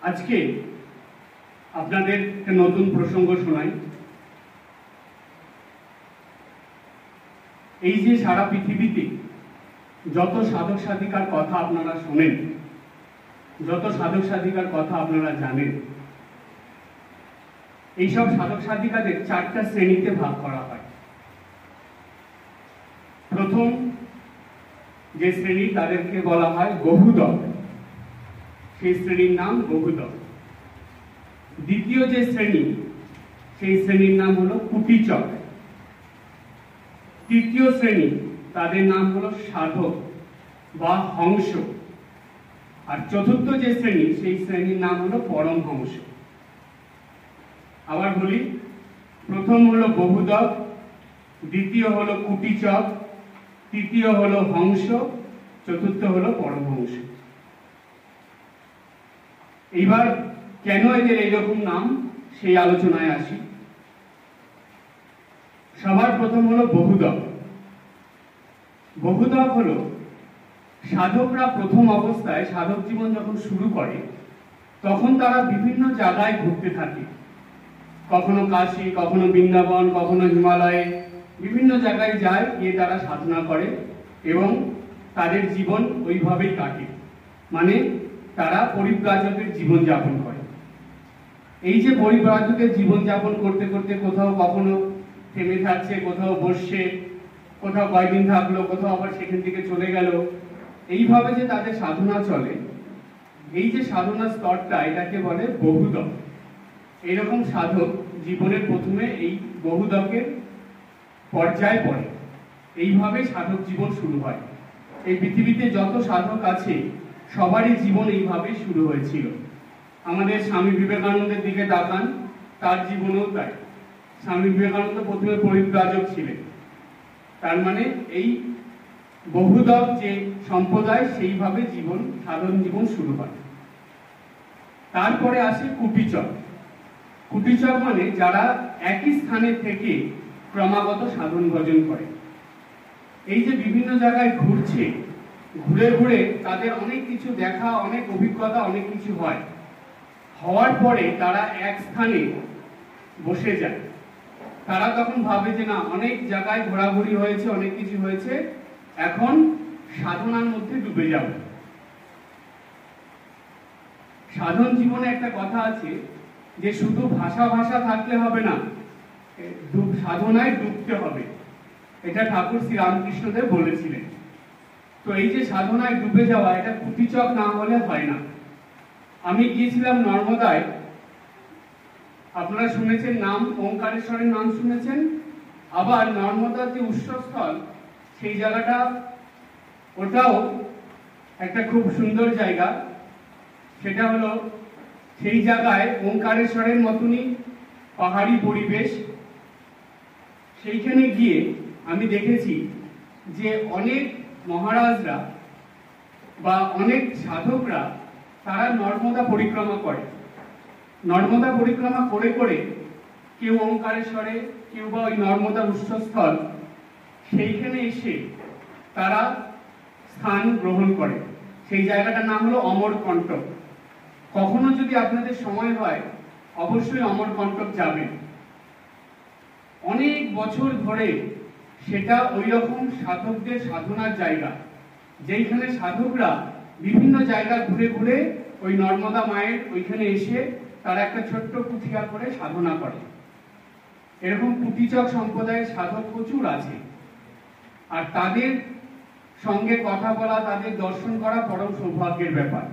আজকে আপনাদের একটা নতুন প্রসঙ্গ শোনাই। এই যে সারা পৃথিবীতে যত সাধক সাধিকার কথা আপনারা শোনেন, যত সাধক সাধিকার কথা আপনারা জানেন, এইসব সাধক সাধিকাদের চারটা শ্রেণীতে ভাগ করা হয়। প্রথম যে শ্রেণী তাদেরকে বলা হয় বহুদক, সেই শ্রেণীর নাম বহুদক। দ্বিতীয় যে শ্রেণী, সেই শ্রেণীর নাম হলো কুটিচক। তৃতীয় শ্রেণী, তাদের নাম হলো সাধক বা হংস। আর চতুর্থ যে শ্রেণী, সেই শ্রেণীর নাম হলো পরমহংস। আবার বলি, প্রথম হলো বহুদক, দ্বিতীয় হলো কুটিচক, তৃতীয় হলো হংস, চতুর্থ হলো পরমহংস। এইবার কেন এদের এইরকম নাম সেই আলোচনায় আসি। সবার প্রথম হলো বহুদক। বহুদক হলো সাধকরা প্রথম অবস্থায় সাধক জীবন যখন শুরু করে তখন তারা বিভিন্ন জায়গায় ঘুরতে থাকে, কখনো কাশী, কখনো বৃন্দাবন, কখনো হিমালয়ে, বিভিন্ন জায়গায় যায়, গিয়ে তারা সাধনা করে এবং তাদের জীবন ওইভাবেই কাটে, মানে তারা পরিব্রাজকের জীবন যাপন করে। এই যে পরিব্রাজকের জীবন যাপন করতে করতে কোথাও কখনো থেমে থাকছে, কোথাও বসছে, কোথাও কয়েকদিন থাকলো, কোথাও আবার সেখান থেকে চলে গেল, এইভাবে যে তাদের সাধনা চলে, এই যে সাধনা স্তরটা, এটাকে বলে বহুদক। এইরকম সাধক জীবনের প্রথমে এই বহুদকের পর্যায়ে পড়ে। এইভাবে সাধক জীবন শুরু হয়। এই পৃথিবীতে যত সাধক আছে সবারই জীবন এইভাবেই শুরু হয়েছিল। আমাদের স্বামী বিবেকানন্দের দিকে তাকান, তার জীবনেও তাই। স্বামী বিবেকানন্দ প্রথমে পরিব্রাজক ছিলেন, তার মানে এই বহুদক যে সম্প্রদায়, সেইভাবে জীবন, সাধন জীবন শুরু হয়। তারপরে আসে কুটিচক। কুটিচক মানে যারা একই স্থানে থেকে ক্রমাগত সাধন ভজন করে। এই যে বিভিন্ন জায়গায় ঘুরছে, ঘুরে ঘুরে তাদের অনেক কিছু দেখা, অনেক অভিজ্ঞতা, অনেক কিছু হয়। হওয়ার পরে তারা এক স্থানে বসে যায়। তারা তখন ভাবে যে না, অনেক জায়গায় ঘোরাঘুরি হয়েছে, অনেক কিছু হয়েছে, এখন সাধনার মধ্যে ডুবে যাব। সাধন জীবনে একটা কথা আছে যে শুধু ভাষা ভাষা থাকলে হবে না, সাধনায় ডুবতে হবে। এটা ঠাকুর শ্রী রামকৃষ্ণদেব বলেছিলেন। তো এই যে সাধনায় ডুবে যাওয়া, এটা কুটিচক না হলে হয় না। আমি গিয়েছিলাম নর্মদায়, আপনারা শুনেছেন নাম, ওঙ্কারেশ্বরের নাম শুনেছেন। আবার নর্মদার যে উৎসস্থল, সেই জায়গাটা, ওটাও একটা খুব সুন্দর জায়গা। সেটা হলো, সেই জায়গায় ওঙ্কারেশ্বরের মতনই পাহাড়ি পরিবেশ। সেইখানে গিয়ে আমি দেখেছি যে অনেক মহারাজরা বা অনেক সাধকরা তারা নর্মদা পরিক্রমা করে। নর্মদা পরিক্রমা করে করে কেউ ওঙ্কারেশ্বরে, কেউ বা ওই নর্মদার উৎসস্থল, সেইখানে এসে তারা স্থান গ্রহণ করে। সেই জায়গাটার নাম হলো অমরকণ্টক। কখনো যদি আপনাদের সময় হয়, অবশ্যই অমরকণ্টক যাবেন। অনেক বছর ধরে সেটা ওই রকম সাধকদের সাধনার জায়গা, যেখানে সাধকরা বিভিন্ন জায়গা ঘুরে ঘুরে ওই নর্মদা মায়ের ওইখানে এসে তারা একটা ছোট্ট কুঠিয়া করে সাধনা করে। এরকম কুটিচক সম্প্রদায়ের সাধক প্রচুর আছে। আর তাদের সঙ্গে কথা বলা, তাদের দর্শন করা পরম সৌভাগ্যের ব্যাপার।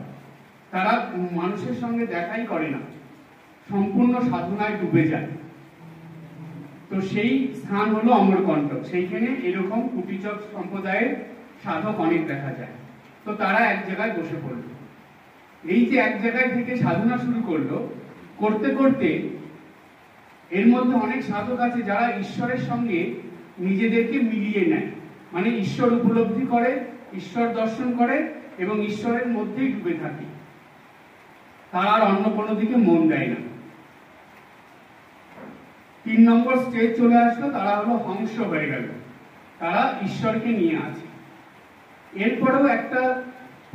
তারা মানুষের সঙ্গে দেখাই করে না, সম্পূর্ণ সাধনায় ডুবে যায়। তো সেই স্থান হলো অমরকণ্টক। সেইখানে এরকম কুটিচক সম্প্রদায়ের সাধক অনেক দেখা যায়। তো তারা এক জায়গায় বসে পড়ল। এই যে এক জায়গায় থেকে সাধনা শুরু করলো, করতে করতে এর মধ্যে অনেক সাধক আছে যারা ঈশ্বরের সঙ্গে নিজেদেরকে মিলিয়ে নেয়, মানে ঈশ্বর উপলব্ধি করে, ঈশ্বর দর্শন করে এবং ঈশ্বরের মধ্যেই ডুবে থাকে। তারা আর অন্য কোনো দিকে মন দেয় না। 3 নম্বর স্টেজ চলে আসলো, তারা হলো হংস হয়ে গেল, তারা ঈশ্বরকে নিয়ে আছে। এরপরেও একটা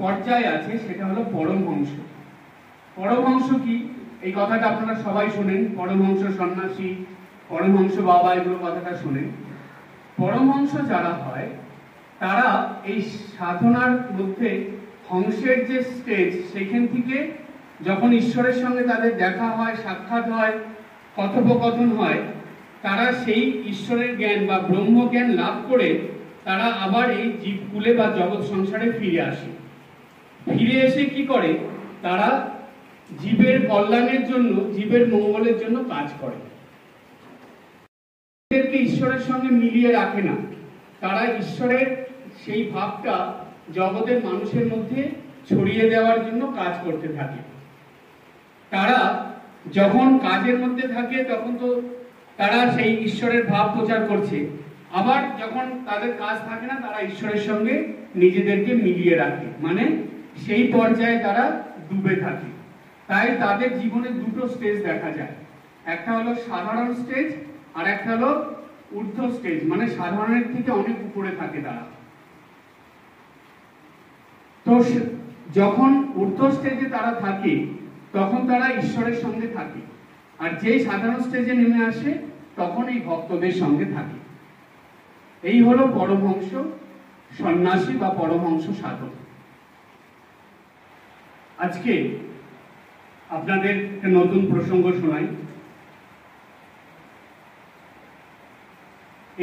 পর্যায় আছে, সেটা হলো পরমহংস। পরমহংস কি, এই কথাটা আপনারা সবাই শোনেন, পরমহংস সন্ন্যাসী, পরমহংস বাবা, এগুলো কথাটা শোনেন। পরমহংস যারা হয় তারা এই সাধনার মধ্যে হংসের যে স্টেজ, সেখান থেকে যখন ঈশ্বরের সঙ্গে তাদের দেখা হয়, সাক্ষাৎ হয়, কথোপকথন হয়, তারা সেই ঈশ্বরের জ্ঞান বা ব্রহ্মজ্ঞান লাভ করে তারা আবার এই জীবকুলে বা জগৎ সংসারে ফিরে আসে। ফিরে এসে কি করে, তারা জীবের কল্যাণের জন্য, জীবের মঙ্গলের জন্য কাজ করে। এদেরকে ঈশ্বরের সঙ্গে মিলিয়ে রাখে না, তারা ঈশ্বরের সেই ভাবটা জগতের মানুষের মধ্যে ছড়িয়ে দেওয়ার জন্য কাজ করতে থাকে। তারা যখন কাজের মধ্যে থাকে তখন তো তারা সেই ঈশ্বরের ভাব প্রচার করছে, আবার যখন তাদের কাজ থাকে না তারা ঈশ্বরের সঙ্গে নিজেদেরকে মিলিয়ে রাখে, মানে সেই পর্যায়ে তারা ডুবে থাকে। তাই তাদের জীবনে দুটো স্টেজ দেখা যায়, একটা হলো সাধারণ স্টেজ আর একটা হলো ঊর্ধ্ব স্টেজ, মানে সাধারণের থেকে অনেক উপরে থাকে তারা। তো যখন ঊর্ধ্ব স্টেজে তারা থাকে তখন তারা ঈশ্বরের সঙ্গে থাকে, আর যেই সাধারণ স্টেজে নেমে আসে তখন এই ভক্তদের সঙ্গে থাকে। এই হলো পরমহংস সন্ন্যাসী বা পরমহংস সাধক। আজকে আপনাদের একটা নতুন প্রসঙ্গ শোনাই।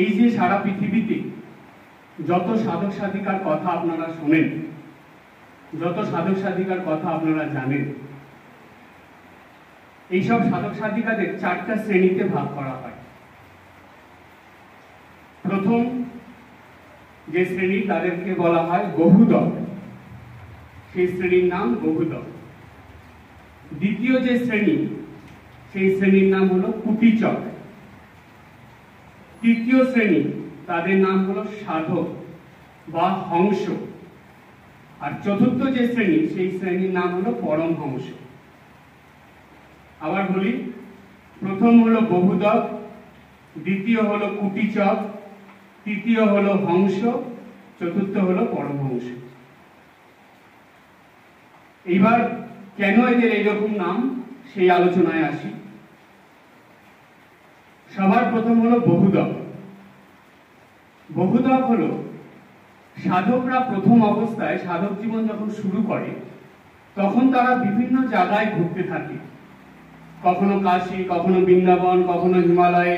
এই যে সারা পৃথিবীতে যত সাধক সাধিকার কথা আপনারা শোনেন, যত সাধক সাধিকার কথা আপনারা জানেন, এইসব সাধক সাধিকাদের চারটা শ্রেণীতে ভাগ করা হয়। প্রথম যে শ্রেণী তাদেরকে বলা হয় বহুদক, সেই শ্রেণীর নাম বহুদক। দ্বিতীয় যে শ্রেণী, সেই শ্রেণীর নাম হলো কুটিচক। তৃতীয় শ্রেণী, তাদের নাম হলো সাধক বা হংস। আর চতুর্থ যে শ্রেণী, সেই শ্রেণীর নাম হলো পরমহংস। আবার বলি, প্রথম হলো বহুদক, দ্বিতীয় হলো কুটিচক, তৃতীয় হলো হংস, চতুর্থ হলো পরমহংস। এইবার কেন এদের এইরকম নাম সেই আলোচনায় আসি। সবার প্রথম হলো বহুদক। বহুদক হলো সাধকরা প্রথম অবস্থায় সাধক জীবন যখন শুরু করে তখন তারা বিভিন্ন জায়গায় ঘুরতে থাকে, কখনো কাশী, কখনো বৃন্দাবন, কখনো হিমালয়ে,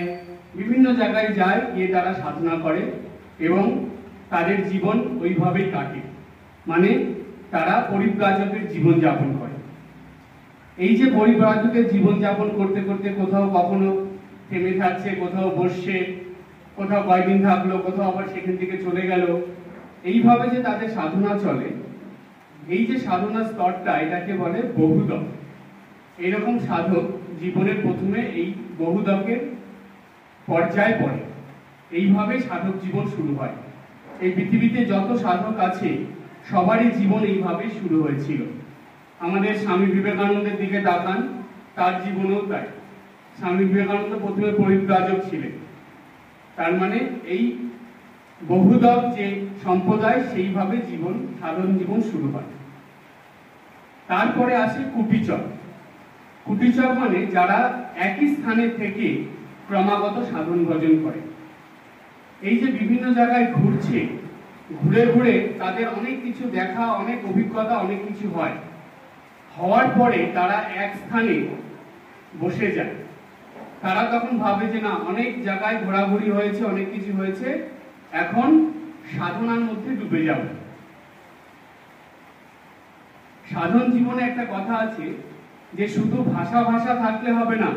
বিভিন্ন জায়গায় যায়, গিয়ে তারা সাধনা করে এবং তাদের জীবন ওইভাবেই কাটে, মানে তারা পরিব্রাজকের জীবন যাপন করে। এই যে পরিব্রাজকের জীবন যাপন করতে করতে কোথাও কখনো থেমে থাকছে, কোথাও বসছে, কোথাও কয়েকদিন থাকলো, কোথাও আবার সেখান থেকে চলে গেল, এইভাবে যে তাদের সাধনা চলে, এই যে সাধনা স্তরটা, এটাকে বলে বহুদক। এইরকম সাধক জীবনের প্রথমে এই বহুদকের পর্যায়ে পড়ে। এইভাবেই সাধক জীবন শুরু হয়। এই পৃথিবীতে যত সাধক আছে সবারই জীবন এইভাবেই শুরু হয়েছিল। আমাদের স্বামী বিবেকানন্দের দিকে তাকান, তার জীবনেও তাই। স্বামী বিবেকানন্দ প্রথমে পরিব্রাজক ছিলেন, তার মানে এই বহুদক যে সম্প্রদায়, সেইভাবে জীবন, সাধন জীবন শুরু হয়। তারপরে আসে কুটিচক। কুটিচক মানে যারা একই স্থানে থেকে ক্রমাগত সাধন ভজন করে। এই যে বিভিন্ন জায়গায় ঘুরছে, ঘুরে ঘুরে তাদের অনেক কিছু দেখা, অনেক অভিজ্ঞতা, অনেক কিছু হয়। হওয়ার পরে তারা এক স্থানে বসে যায়। তারা তখন ভাবে যে না, অনেক জায়গায় ঘোরাঘুরি হয়েছে, অনেক কিছু হয়েছে, এখন সাধনার মধ্যে ডুবে যাব। সাধন জীবনে একটা কথা আছে যে শুধু ভাষা ভাষা থাকলে হবে না,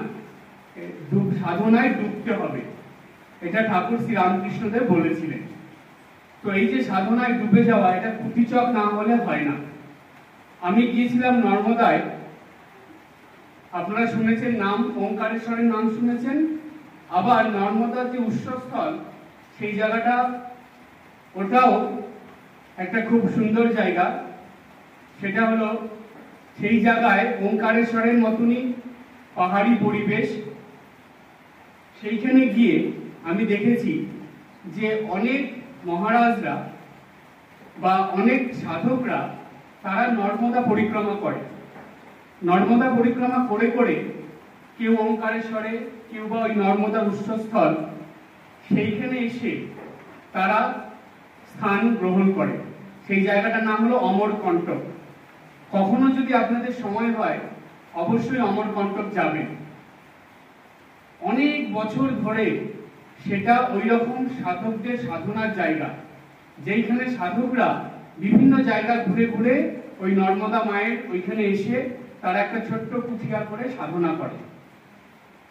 সাধনায় ডুবতে হবে। এটা ঠাকুর শ্রী রামকৃষ্ণদেব বলেছিলেন। তো এই যে সাধনায় ডুবে যাওয়া, এটা কুটিচক না হলে হয় না। আমি গিয়েছিলাম নর্মদায়, আপনারা শুনেছেন নাম, ওঙ্কারেশ্বরের নাম শুনেছেন। আবার নর্মদার যে উৎসস্থল, সেই জায়গাটা, ওটাও একটা খুব সুন্দর জায়গা। সেটা হলো, সেই জায়গায় ওঙ্কারেশ্বরের মতনই পাহাড়ি পরিবেশ। সেইখানে গিয়ে আমি দেখেছি যে অনেক মহারাজরা বা অনেক সাধকরা তারা নর্মদা পরিক্রমা করে। নর্মদা পরিক্রমা করে করে কেউ ওঙ্কারেশ্বরে, কেউ বা ওই নর্মদার উৎসস্থল সেইখানে এসে তারা স্থান গ্রহণ করে। সেই জায়গাটার নাম হলো অমরকণ্টক। কখনো যদি আপনাদের সময় হয় অবশ্যই অমরকণ্টক যাবেন। অনেক বছর ধরে সেটা ওই রকম সাধকদের সাধনার জায়গা, যেইখানে সাধকরা বিভিন্ন জায়গা ঘুরে ঘুরে ওই নর্মদা মায়ের ওইখানে এসে তারা একটা ছোট্ট কুঠিয়া করে সাধনা করে।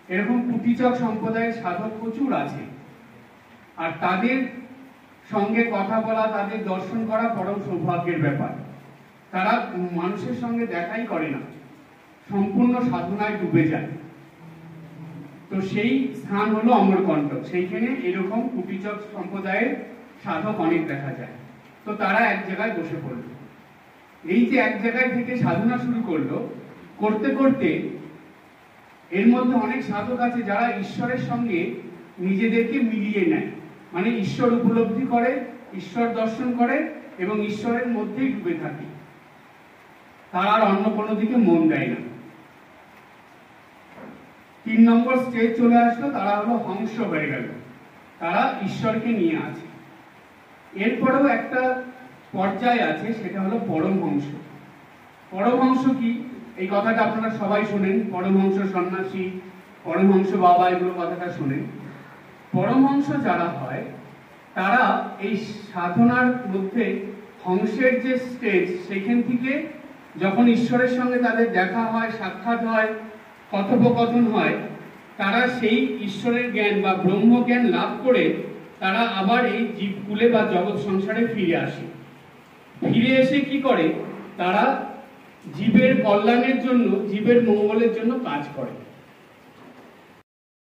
এরকম কুটিচক সম্প্রদায়ের সাধক প্রচুর আছে, আর তাদের সঙ্গে কথা বলা, তাদের দর্শন করা বড় সৌভাগ্যের ব্যাপার। তারা মানুষের সঙ্গে দেখাই করে না, সম্পূর্ণ সাধনায় ডুবে যায়। তো সেই স্থান হলো অমরকণ্টক। সেইখানে এরকম কুটিচক সম্প্রদায়ের সাধক অনেক দেখা যায়। তো তারা এক জায়গায় বসে পড়ল। এই যে এক জায়গায় থেকে সাধনা শুরু করলো, করতে করতে এর মধ্যে অনেক সাধক আছে যারা ঈশ্বরের সঙ্গে নিজেদেরকে মিলিয়ে নেয়, মানে ঈশ্বর উপলব্ধি করে, ঈশ্বর দর্শন করে এবং ঈশ্বরের মধ্যেই ডুবে থাকে। তারা আর অন্য কোনো দিকে মন দেয় না। 3 নম্বর স্টেজ চলে আসলো, তারা হলো হংস হয়ে গেল, তারা ঈশ্বরকে নিয়ে আছে। এরপরেও একটা পর্যায় আছে, সেটা হলো পরমহংস। পরমহংস কি, এই কথাটা আপনারা সবাই শোনেন, পরমহংস সন্ন্যাসী, পরমহংস বাবা, এগুলো কথাটা শোনেন। পরমহংস যারা হয় তারা এই সাধনার মধ্যে হংসের যে স্টেজ, সেখান থেকে যখন ঈশ্বরের সঙ্গে তাদের দেখা হয়, সাক্ষাৎ হয়, কথোপকথন হয়, তারা সেই ঈশ্বরের জ্ঞান বা ব্রহ্মজ্ঞান লাভ করে তারা আবার এই জীবকুলে বা জগৎ সংসারে ফিরে আসে। ফিরে এসে কি করে, তারা জীবের কল্যাণের জন্য, জীবের মঙ্গলের জন্য কাজ করে।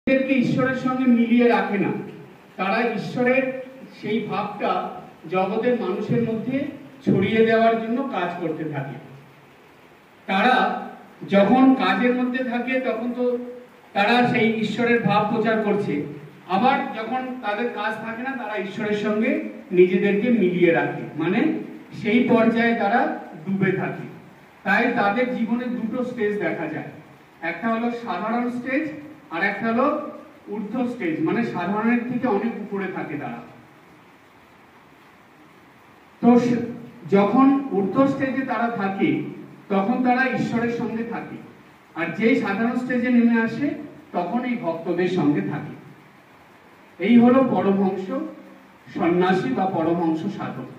এদেরকে ঈশ্বরের সঙ্গে মিলিয়ে রাখে না, তারা ঈশ্বরের সেই ভাবটা জগতের মানুষের মধ্যে ছড়িয়ে দেওয়ার জন্য কাজ করতে থাকে। তারা যখন কাজের মধ্যে থাকে তখন তো তারা সেই ঈশ্বরের ভাব প্রচার করছে, আবার যখন তাদের কাজ থাকে না তারা ঈশ্বরের সঙ্গে নিজেদেরকে মিলিয়ে রাখে, মানে সেই পর্যায়ে তারা ডুবে থাকে। তাই তাদের জীবনে দুটো স্টেজ দেখা যায়, একটা হলো সাধারণ স্টেজ আর একটা হলো ঊর্ধ্ব স্টেজ, মানে সাধারণের থেকে অনেক উপরে থাকে তারা। তো যখন ঊর্ধ্ব স্টেজে তারা থাকে তখন তারা ঈশ্বরের সঙ্গে থাকে, আর যেই সাধারণ স্টেজে নেমে আসে তখন এই ভক্তদের সঙ্গে থাকে। এই হলো পরমহংস সন্ন্যাসী বা পরমহংস সাধক।